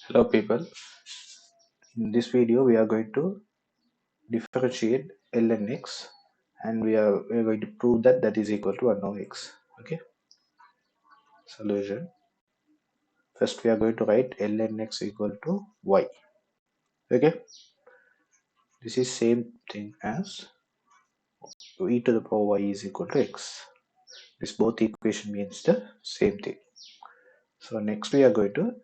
Hello people, in this video we are going to differentiate ln x and we are going to prove that that is equal to 1 over x. Okay, solution. First we are going to write ln x equal to y. Okay, this is same thing as e to the power y is equal to x. This both equation means the same thing. So next we are going to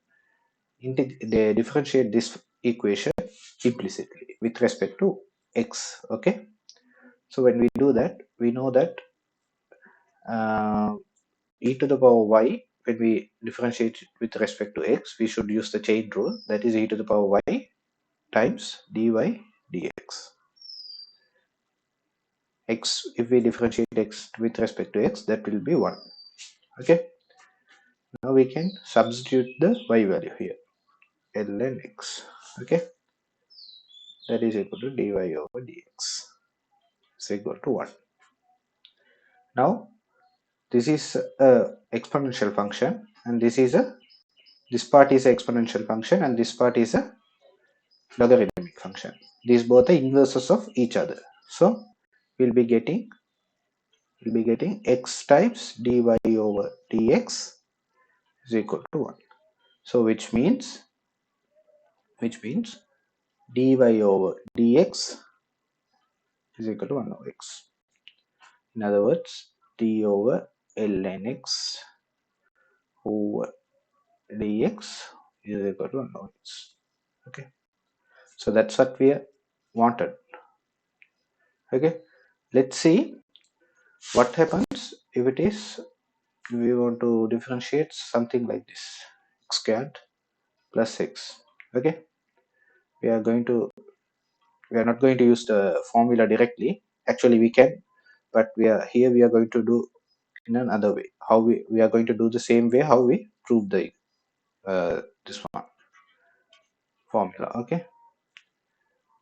differentiate this equation implicitly with respect to x. Okay, so when we do that, we know that e to the power y, when we differentiate with respect to x, we should use the chain rule, that is e to the power y times dy dx. X, if we differentiate x with respect to x, that will be 1. Okay, now we can substitute the y value here, ln x. Okay, that is equal to dy over dx is equal to 1. Now this is a exponential function, and this part is an exponential function and this part is a logarithmic function. These both are inverses of each other. So we'll be getting x times dy over dx is equal to 1. So which means dy over dx is equal to 1 over x. In other words, d over ln x over dx is equal to 1 over x. Okay, so that's what we wanted. Okay, let's see what happens if it is we want to differentiate something like this, x squared plus x. Okay, we are not going to use the formula directly. Actually we can, but we are going to do in another way. How we are going to do the same way how we prove the this one formula. Okay,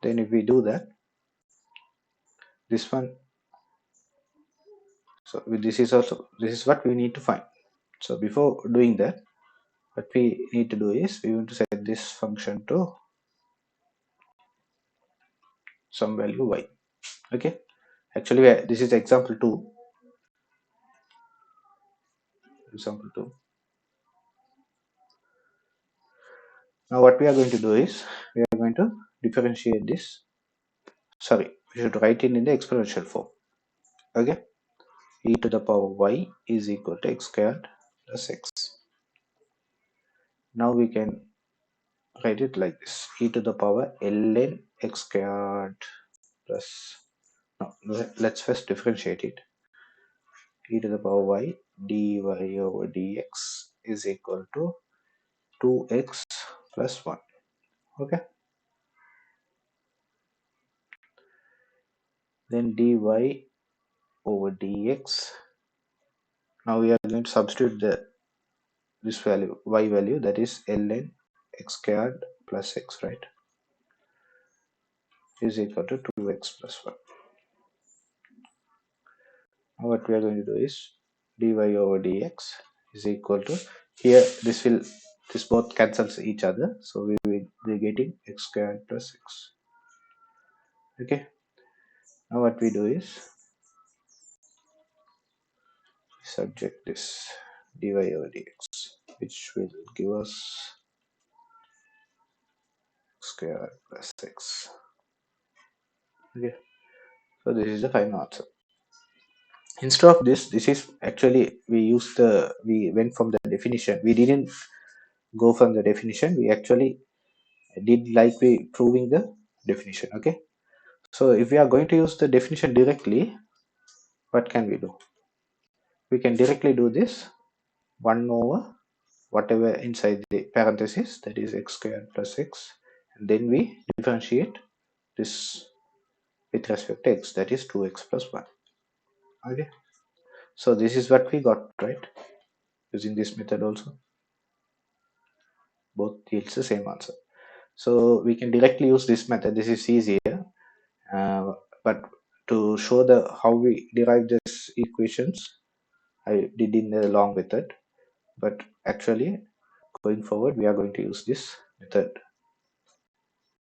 then if we do that, this one, so this is what we need to find. So before doing that, what we need to do is we want to set this function to some value y. Okay, actually this is example 2. Now what we are going to do is we are going to differentiate this. Sorry, we should write it in the exponential form. Okay, e to the power y is equal to x squared plus x. Now we can write it like this: e to the power ln x squared plus, no, let's first differentiate it. E to the power y dy over dx is equal to 2x plus 1. Okay, then dy over dx, now we are going to substitute this value, y value, that is ln x squared plus x, right, is equal to 2x plus 1. Now what we are going to do is dy over dx is equal to, here this both cancels each other, so we will be getting x squared plus x. Okay, now what we do is subject this dy over dx, which will give us x squared plus x. Okay, so this is the final answer. Instead of this is actually we went from the definition. We didn't go from the definition. We actually did like we proving the definition. Okay, so if we are going to use the definition directly, what can we do? We can directly do this 1 over whatever inside the parenthesis, that is x squared plus x, and then we differentiate this with respect to x, that is 2x plus 1. Okay, so this is what we got, right? Using this method also, both yields the same answer. So we can directly use this method. This is easier, but to show the how we derive these equations, I did in the long method. But actually, going forward, we are going to use this method.